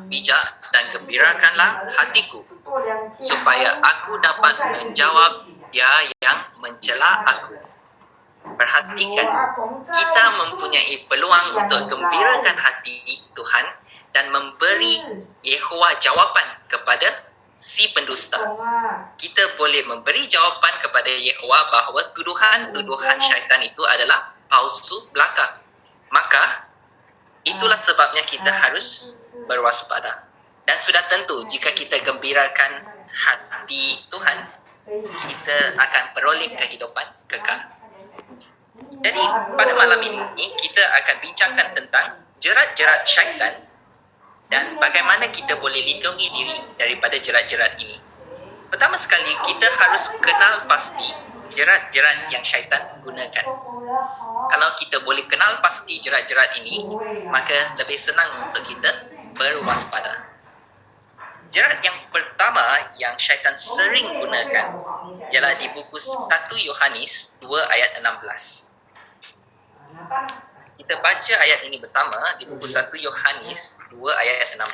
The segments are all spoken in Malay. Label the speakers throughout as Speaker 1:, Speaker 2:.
Speaker 1: bijak dan gembirakanlah hatiku, supaya aku dapat menjawab dia yang mencela aku. Perhatikan, kita mempunyai peluang untuk gembirakan hati Tuhan dan memberi Yehova jawapan kepada si pendusta. Kita boleh memberi jawapan kepada Yehova bahawa tuduhan-tuduhan syaitan itu adalah palsu belaka. Maka itulah sebabnya kita harus berwaspada. Dan sudah tentu jika kita gembirakan hati Tuhan, kita akan peroleh kehidupan kekal. Jadi pada malam ini kita akan bincangkan tentang jerat-jerat syaitan dan bagaimana kita boleh lindungi diri daripada jerat-jerat ini. Pertama sekali, kita harus kenal pasti jerat-jerat yang syaitan gunakan. Kalau kita boleh kenal pasti jerat-jerat ini, maka lebih senang untuk kita berwaspada. Jerat yang pertama yang syaitan sering gunakan ialah di buku 1 Yohanes 2 ayat 16. Kita baca ayat ini bersama di buku 1 Yohanes 2 ayat 16.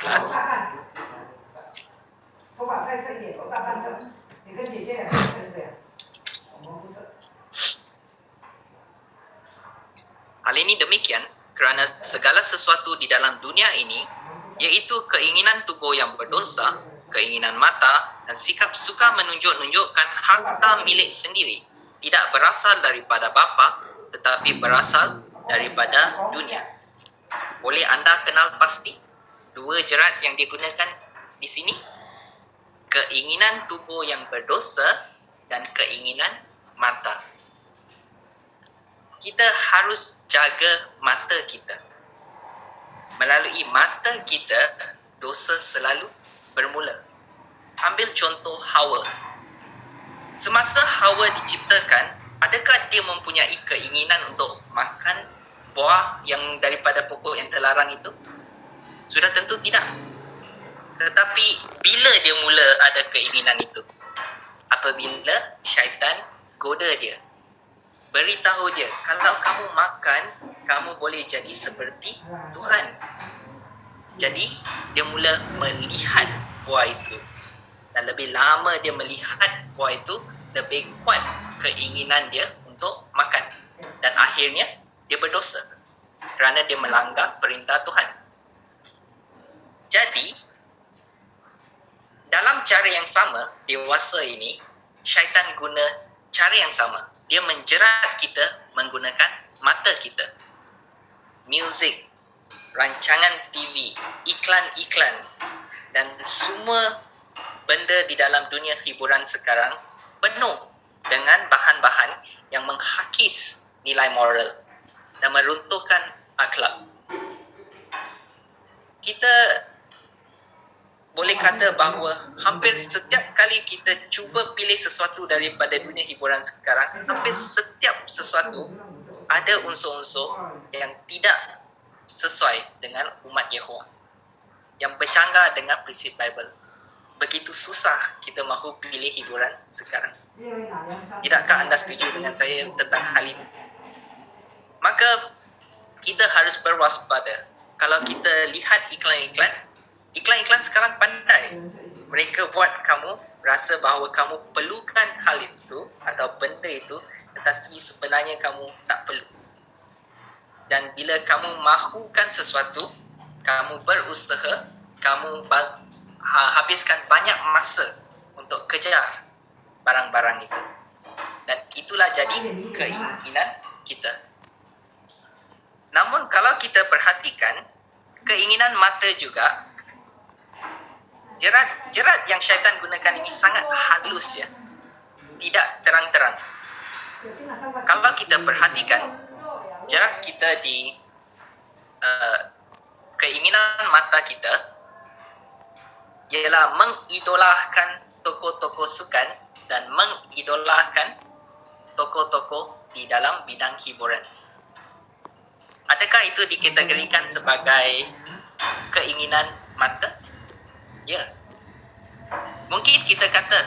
Speaker 1: Hal ini demikian kerana segala sesuatu di dalam dunia ini, iaitu keinginan tubuh yang berdosa, keinginan mata dan sikap suka menunjuk-nunjukkan harta milik sendiri, tidak berasal daripada Bapa, tetapi berasal daripada dunia. Boleh anda kenal pasti dua jerat yang digunakan di sini? Keinginan tubuh yang berdosa dan keinginan mata. Kita harus jaga mata kita. Melalui mata kita, dosa selalu bermula. Ambil contoh Hawa. Semasa Hawa diciptakan, adakah dia mempunyai keinginan untuk makan buah yang daripada pokok yang terlarang itu? Sudah tentu tidak. Tetapi bila dia mula ada keinginan itu? Apabila syaitan goda dia. Beritahu dia, kalau kamu makan, kamu boleh jadi seperti Tuhan. Jadi, dia mula melihat buah itu. Dan lebih lama dia melihat buah itu, lebih kuat keinginan dia untuk makan. Dan akhirnya, dia berdosa. Kerana dia melanggar perintah Tuhan. Jadi, dalam cara yang sama, dewasa ini, syaitan guna cara yang sama. Dia menjerat kita menggunakan mata kita. Muzik, rancangan TV, iklan-iklan dan semua benda di dalam dunia hiburan sekarang penuh dengan bahan-bahan yang menghakis nilai moral dan meruntuhkan akhlak. Kita boleh kata bahawa hampir setiap kali kita cuba pilih sesuatu daripada dunia hiburan sekarang, hampir setiap sesuatu ada unsur-unsur yang tidak sesuai dengan umat Yehova, yang bercanggah dengan prinsip Bible. Begitu susah kita mahu pilih hiburan sekarang. Tidakkah anda setuju dengan saya tentang hal ini? Maka kita harus berwaspada. Kalau kita lihat iklan-iklan sekarang pandai. Mereka buat kamu rasa bahawa kamu perlukan hal itu atau benda itu, tetapi sebenarnya kamu tak perlu. Dan bila kamu mahukan sesuatu, kamu berusaha, kamu habiskan banyak masa untuk kejar barang-barang itu. Dan itulah jadi keinginan kita. Namun kalau kita perhatikan, keinginan mata juga, jerat yang syaitan gunakan ini sangat halus ya. Tidak terang-terang. Kalau kita perhatikan, jerat kita di keinginan mata kita ialah mengidolakan tokoh-tokoh sukan dan mengidolakan tokoh-tokoh di dalam bidang hiburan. Adakah itu dikategorikan sebagai keinginan mata? Ya. Mungkin kita kata,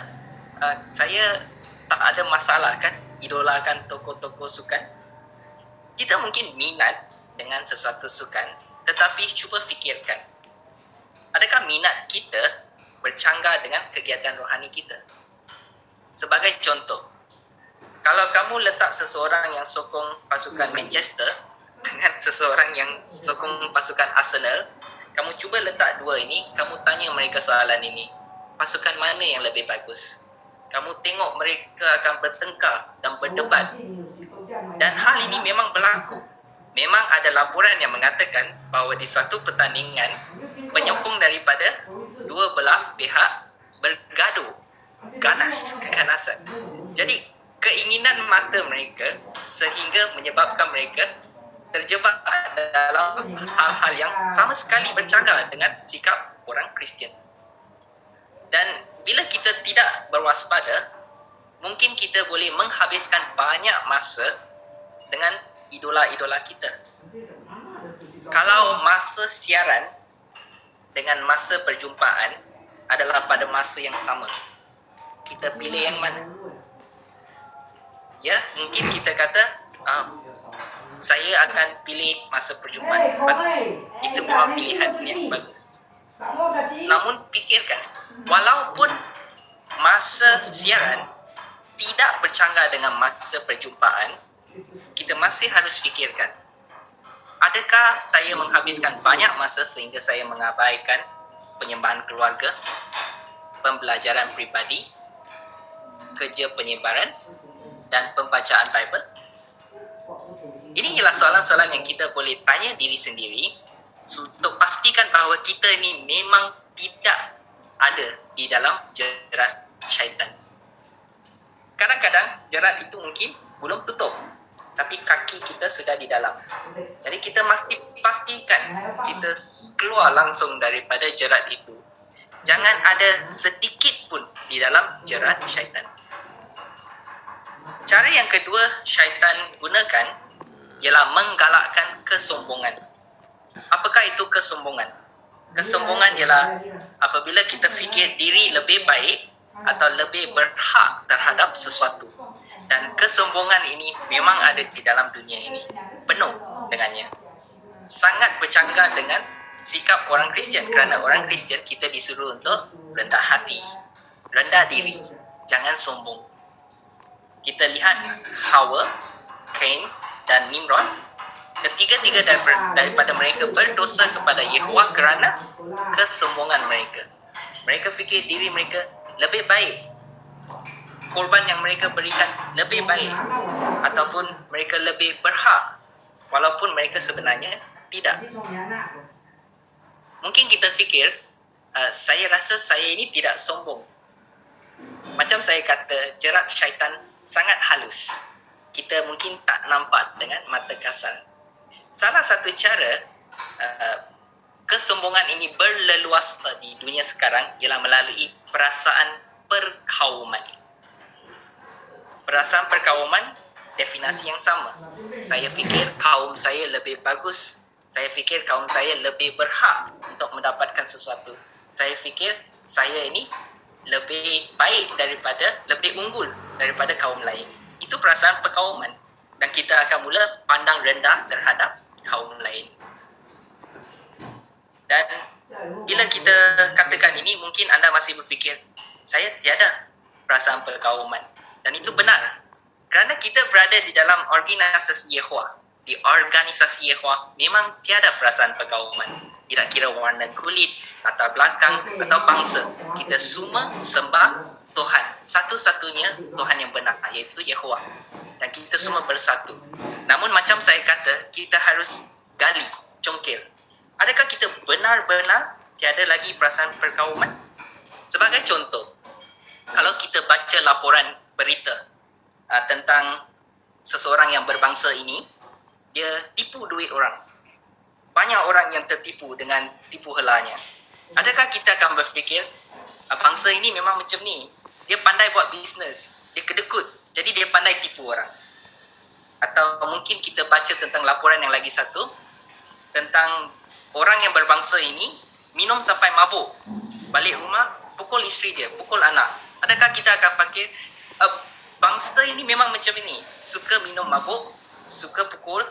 Speaker 1: saya tak ada masalah kan idolakan tokoh-tokoh sukan. Kita mungkin minat dengan sesuatu sukan, tetapi cuba fikirkan. Adakah minat kita bercanggah dengan kegiatan rohani kita. Sebagai contoh, kalau kamu letak seseorang yang sokong pasukan Manchester dengan seseorang yang sokong pasukan Arsenal, kamu cuba letak dua ini, kamu tanya mereka soalan ini, pasukan mana yang lebih bagus? Kamu tengok mereka akan bertengkar dan berdebat. Dan hal ini memang berlaku. Memang ada laporan yang mengatakan bahawa di satu pertandingan, penyokong daripada dua belah pihak bergaduh, keganasan. Jadi, keinginan mata mereka sehingga menyebabkan mereka terjebak dalam hal-hal yang sama sekali bercanggah dengan sikap orang Kristian. Dan bila kita tidak berwaspada, mungkin kita boleh menghabiskan banyak masa dengan idola-idola kita. Kalau masa siaran dengan masa perjumpaan adalah pada masa yang sama, kita pilih yang mana? Ya, mungkin kita kata, saya akan pilih masa perjumpaan. Bagus. Itu memang pilihan yang bagus. Namun fikirkan, walaupun masa siaran tidak bercanggah dengan masa perjumpaan, kita masih harus fikirkan, adakah saya menghabiskan banyak masa sehingga saya mengabaikan penyembahan keluarga, pembelajaran pribadi, kerja penyebaran dan pembacaan Bible? Ini ialah soalan-soalan yang kita boleh tanya diri sendiri untuk pastikan bahawa kita ini memang tidak ada di dalam jerat syaitan. Kadang-kadang jerat itu mungkin belum tutup, tapi kaki kita sudah di dalam. Jadi kita mesti pastikan kita keluar langsung daripada jerat itu. Jangan ada sedikit pun di dalam jerat syaitan. Cara yang kedua syaitan gunakan ialah menggalakkan kesombongan. Apakah itu kesombongan? Kesombongan ialah apabila kita fikir diri lebih baik atau lebih berhak terhadap sesuatu. Dan kesombongan ini memang ada di dalam dunia ini. Penuh dengannya. Sangat bercanggah dengan sikap orang Kristian. Kerana orang Kristian kita disuruh untuk rendah hati, rendah diri. Jangan sombong. Kita lihat Hawa, Cain dan Nimrod. Ketiga-tiga daripada mereka berdosa kepada Yehova kerana kesombongan mereka. Mereka fikir diri mereka lebih baik. Korban yang mereka berikan lebih baik. Ataupun mereka lebih berhak. Walaupun mereka sebenarnya tidak. Mungkin kita fikir, saya rasa saya ini tidak sombong. Macam saya kata, jerat syaitan sangat halus. Kita mungkin tak nampak dengan mata kasar. Salah satu cara kesombongan ini berleluasa di dunia sekarang ialah melalui perasaan perkauman. Perasaan perkauman, definisi yang sama. Saya fikir kaum saya lebih bagus. Saya fikir kaum saya lebih berhak untuk mendapatkan sesuatu. Saya fikir saya ini lebih baik lebih unggul daripada kaum lain. Itu perasaan perkauman. Dan kita akan mula pandang rendah terhadap kaum lain. Dan bila kita katakan ini, mungkin anda masih berfikir, saya tiada perasaan perkauman. Dan itu benar. Kerana kita berada di dalam organisasi Yehova. Di organisasi Yehova memang tiada perasaan perkauman. Tidak kira warna kulit, latar belakang atau bangsa. Kita semua sembah Tuhan. Satu-satunya Tuhan yang benar, iaitu Yehova. Dan kita semua bersatu. Namun macam saya kata, kita harus gali, congkir. Adakah kita benar-benar tiada lagi perasaan perkauman? Sebagai contoh, kalau kita baca laporan berita tentang seseorang yang berbangsa ini, dia tipu duit orang. Banyak orang yang tertipu dengan tipu helanya. Adakah kita akan berfikir, bangsa ini memang macam ni, dia pandai buat bisnes, dia kedekut, jadi dia pandai tipu orang? Atau mungkin kita baca tentang laporan yang lagi satu, tentang orang yang berbangsa ini minum sampai mabuk, balik rumah pukul isteri dia, pukul anak. Adakah kita akan fikir, bangsa ini memang macam ini, suka minum mabuk, suka pukul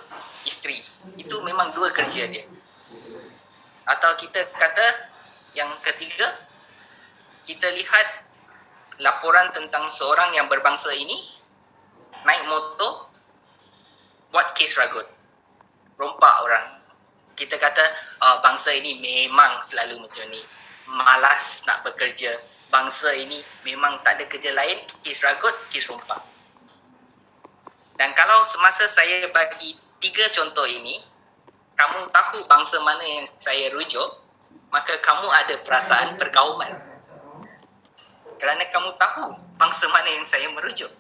Speaker 1: isteri. Itu memang dua kerja dia. Atau kita kata, yang ketiga, kita lihat laporan tentang seorang yang berbangsa ini naik motor buat kes ragut, rompak orang. Kita kata bangsa ini memang selalu macam ni, malas nak bekerja. Bangsa ini memang tak ada kerja lain, kes ragut, kes rompak. Dan kalau semasa saya bagi 3 contoh ini, kamu tahu bangsa mana yang saya rujuk, maka kamu ada perasaan perkauman. Kerana kamu tahu bangsa mana yang saya merujuk.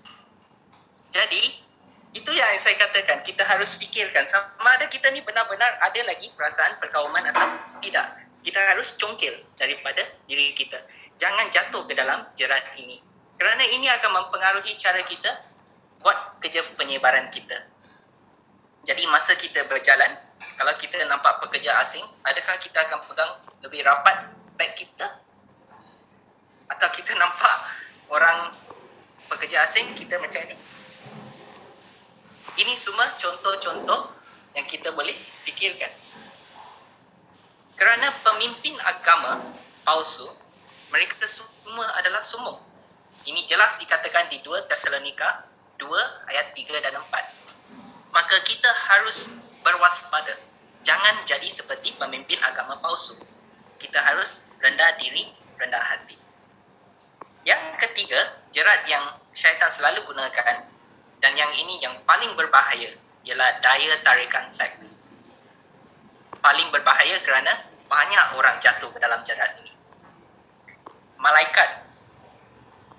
Speaker 1: Jadi, itu yang saya katakan, kita harus fikirkan sama ada kita ni benar-benar ada lagi perasaan perkauman atau tidak. Kita harus congkil daripada diri kita. Jangan jatuh ke dalam jerat ini. Kerana ini akan mempengaruhi cara kita buat kerja penyebaran kita. Jadi masa kita berjalan, kalau kita nampak pekerja asing, adakah kita akan pegang lebih rapat beg kita? Atau kita nampak orang pekerja asing, kita macam ni? Ini semua contoh-contoh yang kita boleh fikirkan. Kerana pemimpin agama palsu, mereka semua adalah sombong. Ini jelas dikatakan di 2 Tesalonika 2 ayat 3 dan 4. Maka kita harus berwaspada. Jangan jadi seperti pemimpin agama palsu. Kita harus rendah diri, rendah hati. Yang ketiga, jerat yang syaitan selalu gunakan, dan yang ini yang paling berbahaya, ialah daya tarikan seks. Paling berbahaya kerana banyak orang jatuh ke dalam jerat ini. Malaikat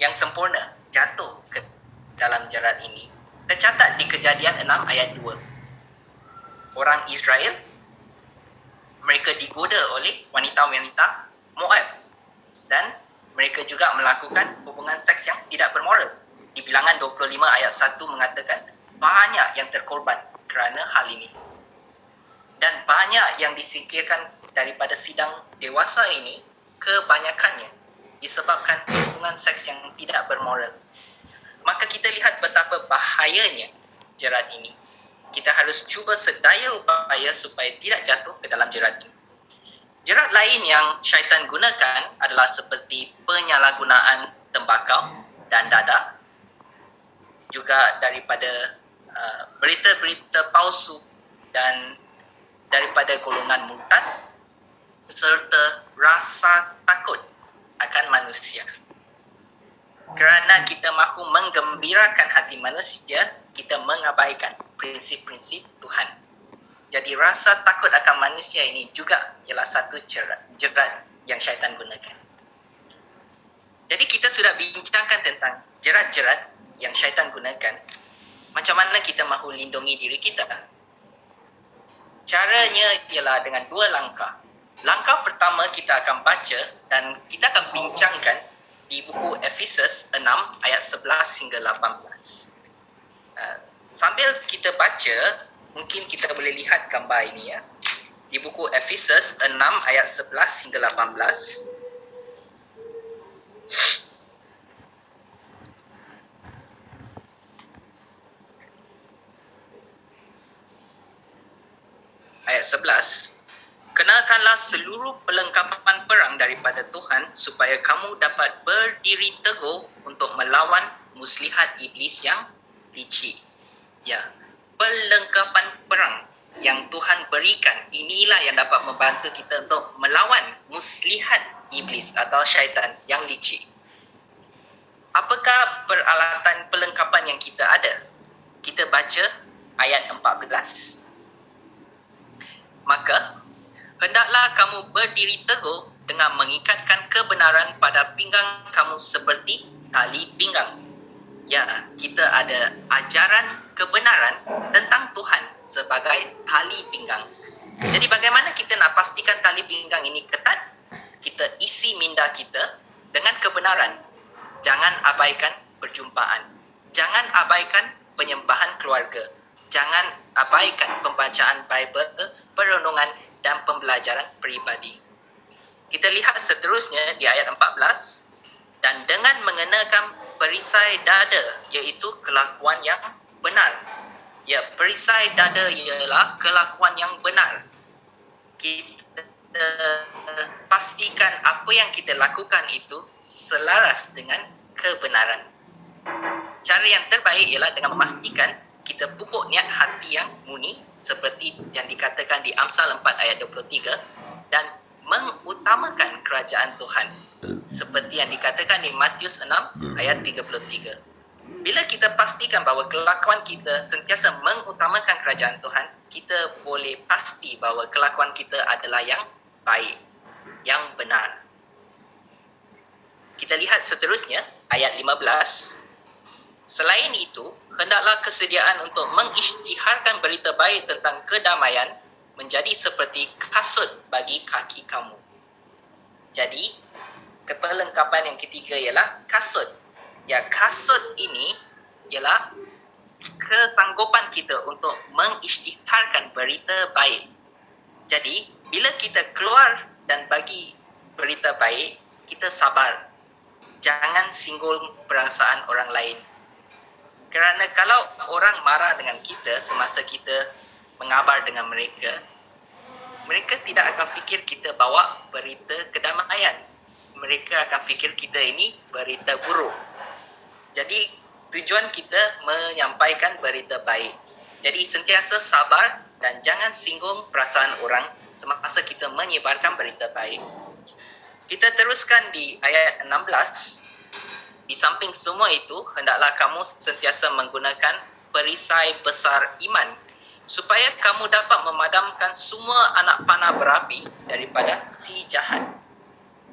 Speaker 1: yang sempurna jatuh ke dalam jerat ini. Tercatat di Kejadian 6 ayat 2. Orang Israel, mereka digoda oleh wanita-wanita Moab. Dan mereka juga melakukan hubungan seks yang tidak bermoral. Di Bilangan 25 ayat 1 mengatakan banyak yang terkorban kerana hal ini. Dan banyak yang disingkirkan daripada sidang dewasa ini, kebanyakannya disebabkan hubungan seks yang tidak bermoral. Maka kita lihat betapa bahayanya jerat ini. Kita harus cuba sedaya upaya supaya tidak jatuh ke dalam jerat ini. Jerat lain yang syaitan gunakan adalah seperti penyalahgunaan tembakau dan dadah, juga daripada berita-berita palsu dan daripada golongan murtad, serta rasa takut akan manusia. Kerana kita mahu menggembirakan hati manusia, kita mengabaikan prinsip-prinsip Tuhan. Jadi rasa takut akan manusia ini juga ialah satu jerat yang syaitan gunakan. Jadi kita sudah bincangkan tentang jerat-jerat yang syaitan gunakan. Macam mana kita mahu lindungi diri kita? Caranya ialah dengan 2 langkah. Langkah pertama kita akan baca dan kita akan bincangkan di buku Efesus 6 ayat 11 hingga 18. Sambil kita baca, mungkin kita boleh lihat gambar ini ya. Di buku Efesus 6 ayat 11 hingga 18. Ayat 11. Kenakanlah seluruh perlengkapan perang daripada Tuhan supaya kamu dapat berdiri teguh untuk melawan muslihat iblis yang licik. Ya, perlengkapan perang yang Tuhan berikan, inilah yang dapat membantu kita untuk melawan muslihat iblis atau syaitan yang licik. Apakah peralatan perlengkapan yang kita ada? Kita baca ayat 14. Maka, hendaklah kamu berdiri teguh dengan mengikatkan kebenaran pada pinggang kamu seperti tali pinggang. Ya, kita ada ajaran kebenaran tentang Tuhan sebagai tali pinggang. Jadi bagaimana kita nak pastikan tali pinggang ini ketat? Kita isi minda kita dengan kebenaran. Jangan abaikan perjumpaan. Jangan abaikan penyembahan keluarga. Jangan abaikan pembacaan Bible, perenungan dan pembelajaran peribadi. Kita lihat seterusnya di ayat 14. Dan dengan mengenakan perisai dada, iaitu kelakuan yang benar. Ya, perisai dada ialah kelakuan yang benar. Kita pastikan apa yang kita lakukan itu selaras dengan kebenaran. Cara yang terbaik ialah dengan memastikan kita pupuk niat hati yang murni seperti yang dikatakan di Amsal 4 ayat 23 dan mengutamakan kerajaan Tuhan seperti yang dikatakan di Matius 6 ayat 33. Bila kita pastikan bahawa kelakuan kita sentiasa mengutamakan kerajaan Tuhan, kita boleh pasti bahawa kelakuan kita adalah yang baik, yang benar. Kita lihat seterusnya, ayat 15. Selain itu, hendaklah kesediaan untuk mengisytiharkan berita baik tentang kedamaian menjadi seperti kasut bagi kaki kamu. Jadi, perlengkapan yang ketiga ialah kasut. Ya, kasut ini ialah kesanggupan kita untuk mengisytiharkan berita baik. Jadi, bila kita keluar dan bagi berita baik, kita sabar. Jangan singgung perasaan orang lain. Kerana kalau orang marah dengan kita semasa kita mengabar dengan mereka, mereka tidak akan fikir kita bawa berita kedamaian. Mereka akan fikir kita ini berita buruk. Jadi, tujuan kita menyampaikan berita baik. Jadi, sentiasa sabar dan jangan singgung perasaan orang semasa kita menyebarkan berita baik. Kita teruskan di ayat 16. Di samping semua itu, hendaklah kamu sentiasa menggunakan perisai besar iman supaya kamu dapat memadamkan semua anak panah berapi daripada si jahat.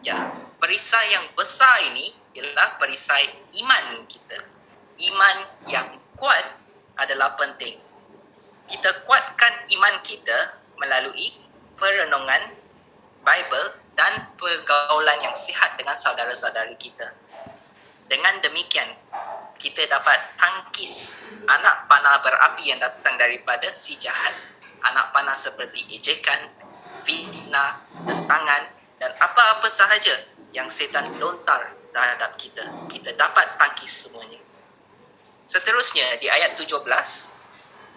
Speaker 1: Ya, perisai yang besar ini ialah perisai iman kita. Iman yang kuat adalah penting. Kita kuatkan iman kita melalui perenungan Bible dan pergaulan yang sihat dengan saudara-saudari kita. Dengan demikian, kita dapat tangkis anak panah berapi yang datang daripada si jahat. Anak panah seperti ejekan, fitnah, tentangan dan apa-apa sahaja yang setan lontar terhadap kita. Kita dapat tangkis semuanya. Seterusnya di ayat 17,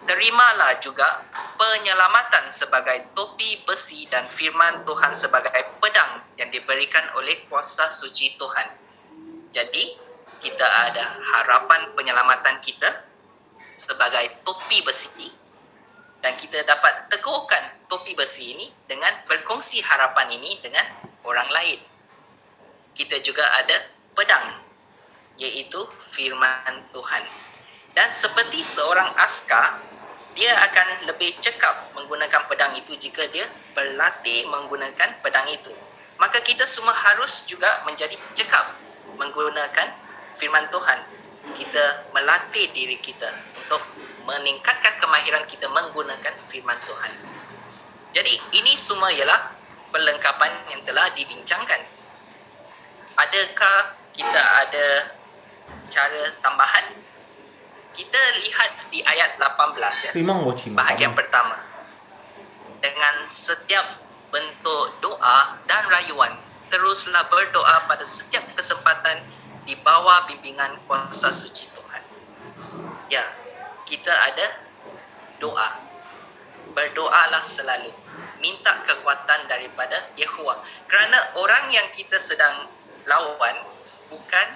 Speaker 1: terimalah juga penyelamatan sebagai topi besi dan firman Tuhan sebagai pedang yang diberikan oleh kuasa suci Tuhan. Jadi, kita ada harapan penyelamatan kita sebagai topi besi dan kita dapat teguhkan topi besi ini dengan berkongsi harapan ini dengan orang lain. Kita juga ada pedang, iaitu firman Tuhan. Dan seperti seorang askar, dia akan lebih cekap menggunakan pedang itu jika dia berlatih menggunakan pedang itu. Maka kita semua harus juga menjadi cekap menggunakan firman Tuhan. Kita melatih diri kita untuk meningkatkan kemahiran kita menggunakan firman Tuhan. Jadi ini semua ialah perlengkapan yang telah dibincangkan. Adakah kita ada cara tambahan? Kita lihat di ayat 18 ya. Bahagian pertama. Dengan setiap bentuk doa dan rayuan, teruslah berdoa pada setiap kesempatan di bawah bimbingan kuasa suci Tuhan. Ya, kita ada doa. Berdoalah selalu. Minta kekuatan daripada Yehovah. Kerana orang yang kita sedang lawan bukan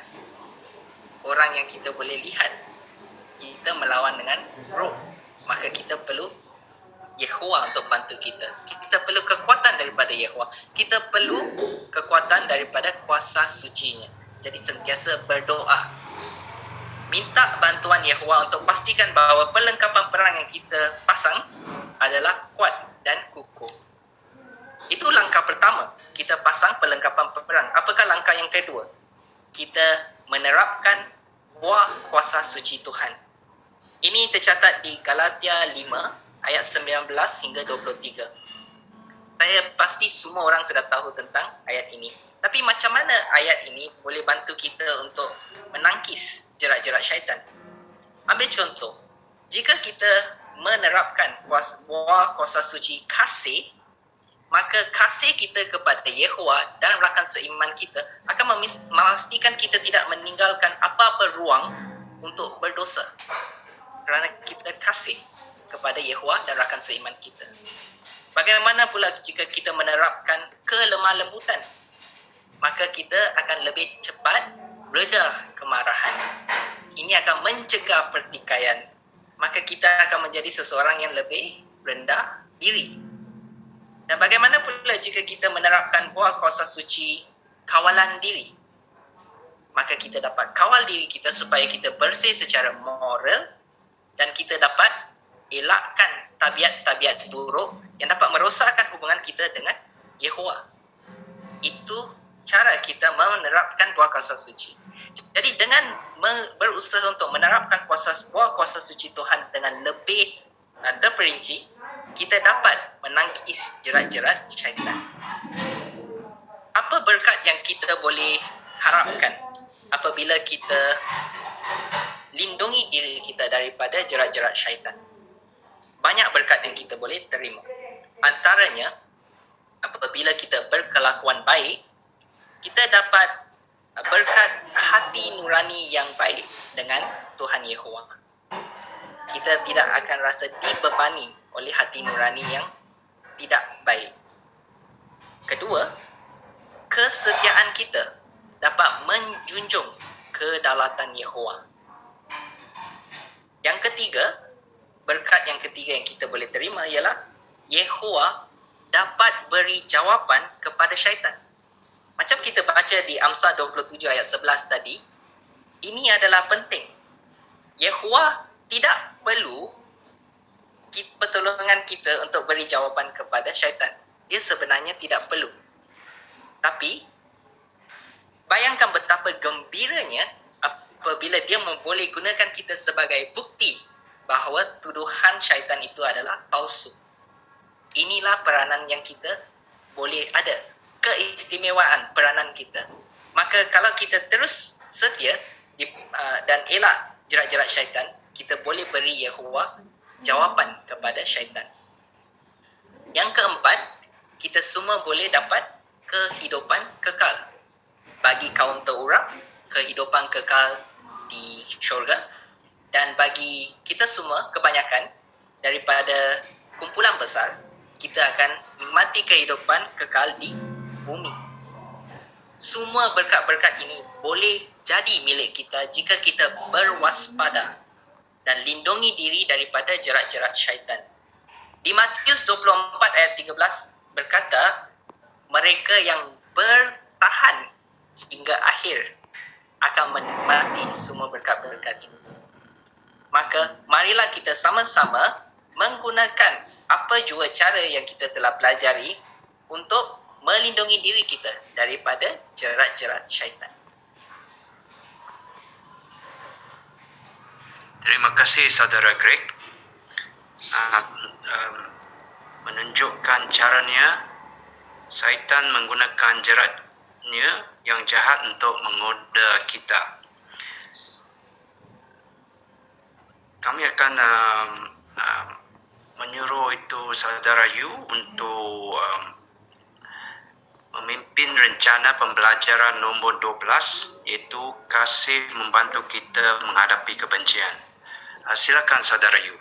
Speaker 1: orang yang kita boleh lihat. Kita melawan dengan roh. Maka kita perlu Yehovah untuk bantu kita. Kita perlu kekuatan daripada Yehovah. Kita perlu kekuatan daripada kuasa sucinya. Jadi sentiasa berdoa. Minta bantuan Yehovah untuk pastikan bahawa perlengkapan perang yang kita pasang adalah kuat dan kukuh. Itu langkah pertama. Kita pasang perlengkapan perang. Apakah langkah yang kedua? Kita menerapkan buah kuasa suci Tuhan. Ini tercatat di Galatia 5 ayat 19 hingga 23. Saya pasti semua orang sudah tahu tentang ayat ini. Tapi macam mana ayat ini boleh bantu kita untuk menangkis jerat-jerat syaitan? Ambil contoh. Jika kita menerapkan buah kuasa suci kasih, maka kasih kita kepada Yehovah dan rakan seiman kita akan memastikan kita tidak meninggalkan apa-apa ruang untuk berdosa. Kerana kita kasih kepada Yehovah dan rakan seiman kita. Bagaimana pula jika kita menerapkan kelemah lembutan? Maka kita akan lebih cepat reda kemarahan. Ini akan mencegah pertikaian. Maka kita akan menjadi seseorang yang lebih rendah diri. Dan bagaimana pula jika kita menerapkan buah kuasa suci kawalan diri? Maka kita dapat kawal diri kita supaya kita bersih secara moral dan kita dapat elakkan tabiat-tabiat buruk yang dapat merosakkan hubungan kita dengan Yehova. Itu cara kita menerapkan buah kuasa suci. Jadi dengan berusaha untuk menerapkan buah kuasa suci Tuhan dengan lebih terperinci, kita dapat menangkis jerat-jerat syaitan. Apa berkat yang kita boleh harapkan apabila kita lindungi diri kita daripada jerat-jerat syaitan? Banyak berkat yang kita boleh terima. Antaranya, apabila kita berkelakuan baik, kita dapat berkat hati nurani yang baik dengan Tuhan Yehova. Kita tidak akan rasa dibebani oleh hati nurani yang tidak baik. Kedua, kesetiaan kita dapat menjunjung kedaulatan Yehova. Yang ketiga, berkat yang ketiga yang kita boleh terima ialah Yehova dapat beri jawapan kepada syaitan. Macam kita baca di Amsal 27 ayat 11 tadi, ini adalah penting. Yehova tidak perlu pertolongan kita untuk beri jawapan kepada syaitan. Dia sebenarnya tidak perlu. Tapi, bayangkan betapa gembiranya apabila dia boleh gunakan kita sebagai bukti bahawa tuduhan syaitan itu adalah palsu. Inilah peranan yang kita boleh ada. Keistimewaan peranan kita. Maka kalau kita terus setia dan elak jerat-jerat syaitan, kita boleh beri Yehova jawapan kepada syaitan. Yang keempat, kita semua boleh dapat kehidupan kekal. Bagi kaum terurang, kehidupan kekal di syurga. Dan bagi kita semua, kebanyakan daripada kumpulan besar, kita akan menikmati kehidupan kekal di bumi. Semua berkat-berkat ini boleh jadi milik kita jika kita berwaspada dan lindungi diri daripada jerat-jerat syaitan. Di Matius 24 ayat 13 berkata, mereka yang bertahan hingga akhir akan menikmati semua berkat-berkat ini. Maka marilah kita sama-sama menggunakan apa jua cara yang kita telah pelajari untuk melindungi diri kita daripada jerat-jerat syaitan.
Speaker 2: Terima kasih Saudara Greg. Menunjukkan caranya syaitan menggunakan jeratnya yang jahat untuk menggoda kita. Kami akan menyuruh itu Saudara Yu untuk memimpin rencana pembelajaran nombor 12, iaitu kasih membantu kita menghadapi kebencian. Silakan Saudara Yu.